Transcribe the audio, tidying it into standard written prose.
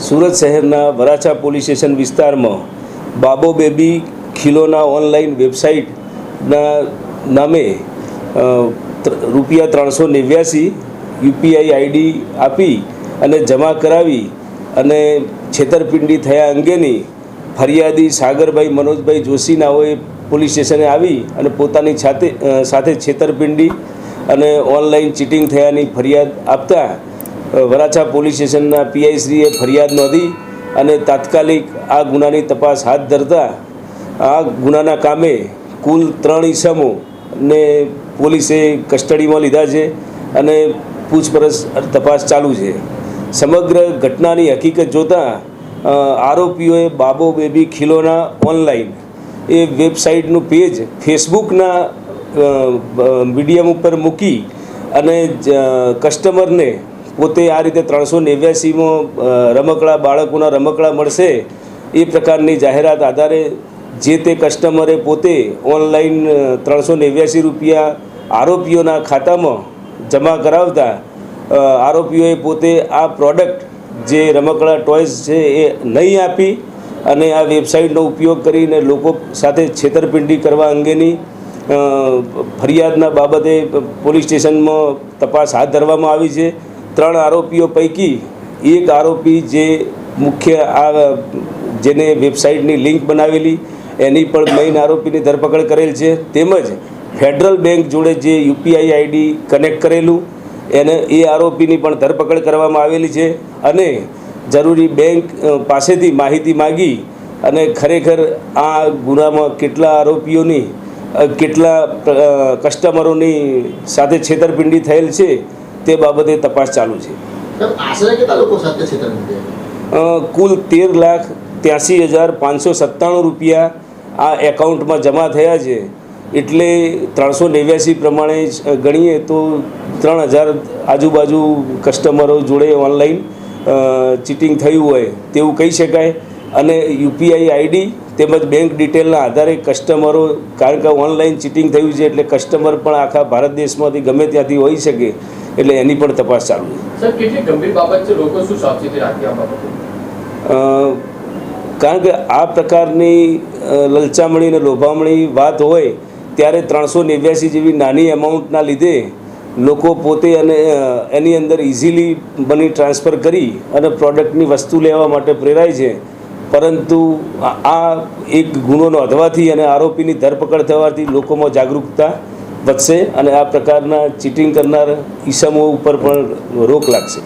સુરત શહેરના Varachha police station વિસ્તારમાં બાબો બેબી ખિલોના ઓનલાઈન વેબસાઇટના નામે ₹389 યુપીઆઈ આઈડી આપી અને જમા કરાવી અને છેતરપિંડી થયા અંગેની ફરિયાદી સાગરભાઈ મનોજભાઈ જોશી નાઓએ પોલીસ સ્ટેશને આવી અને પોતાની સાથે છેતરપિંડી અને ઓનલાઈન ચીટિંગ થયાની ફરિયાદ આપતા વરાછા પોલીસ સ્ટેશનના પીઆઈ શ્રીએ ફરિયાદ નોંધી અને તાત્કાલિક આ ગુનાની તપાસ હાથ ધરતા આ ગુનાના કામે કુલ 3 ઇસમોને પોલીસે કસ્ટડીમાં લીધા છે અને પૂછપરછ તપાસ ચાલુ છે. સમગ્ર ઘટનાની હકીકત જોતાં આરોપીઓએ બાબો બેબી ખિલોના ઓનલાઈન એ વેબસાઇટનું પેજ ફેસબુકના મીડિયમ ઉપર મૂકી અને કસ્ટમરને પોતે આ રીતે 389માં રમકડા બાળકોના રમકડા મળશે એ પ્રકારની જાહેરાત આધારે જે તે કસ્ટમરે પોતે ઓનલાઈન ₹389 આરોપીઓના ખાતામાં જમા કરાવતા આરોપીઓએ પોતે આ પ્રોડક્ટ જે રમકડા ટોયઝ છે એ નહીં આપી અને આ વેબસાઇટનો ઉપયોગ કરીને લોકો સાથે છેતરપિંડી કરવા અંગેની ફરિયાદના બાબતે પોલીસ સ્ટેશનમાં તપાસ હાથ ધરવામાં આવી છે. 3 આરોપીઓ પૈકી એક આરોપી જે મુખ્ય આ જેને વેબસાઇટની લિંક બનાવેલી એની પણ મેઇન આરોપીની ધરપકડ કરેલ છે. તેમજ ફેડરલ બેંક જોડે જે યુપીઆઈ આઈડી કનેક્ટ કરેલું એ આરોપીની પણ ધરપકડ કરવામાં આવેલી છે અને જરૂરી બેંક પાસેથી માહિતી માગી અને ખરેખર આ ગુનામાં કેટલા આરોપીઓની કેટલા કસ્ટમરોની સાથે છેતરપિંડી થયેલ છે તે બાબતે તપાસ ચાલુ છે. કુલ ₹13,83,597 આ એકાઉન્ટમાં જમા થયા છે. એટલે 389 પ્રમાણે ગણીએ તો 3,000 આજુબાજુ કસ્ટમરો જોડે ઓનલાઈન ચીટિંગ થયું હોય તેવું કહી શકાય. અને યુપીઆઈ આઈડી તેમજ બેંક ડિટેલના આધારે કસ્ટમરો, કારણ કે ઓનલાઈન ચીટિંગ થયું છે એટલે કસ્ટમર પણ આખા ભારત દેશમાંથી ગમે ત્યાંથી હોઈ શકે, એટલે એની પણ તપાસ ચાલુ છે. સર, કેટલી ગંભીર બાબત છે, લોકો શું સાવચેતી રાખી આ બાબતે? કારણ કે આ પ્રકારની લલચામણી અને લોભામણી વાત હોય ત્યારે 389 જેવી નાની એમાઉન્ટના લીધે લોકો પોતે અને એની અંદર ઇઝીલી મની ટ્રાન્સફર કરી અને પ્રોડક્ટની વસ્તુ લેવા માટે પ્રેરાય છે. પરંતુ આ એક ગુનો નોંધવાથી અને આરોપીની ધરપકડ થવાથી લોકોમાં જાગૃતતા વધશે અને આ પ્રકારના ચીટિંગ કરનાર ઈસમો ઉપર પણ રોક લાગશે.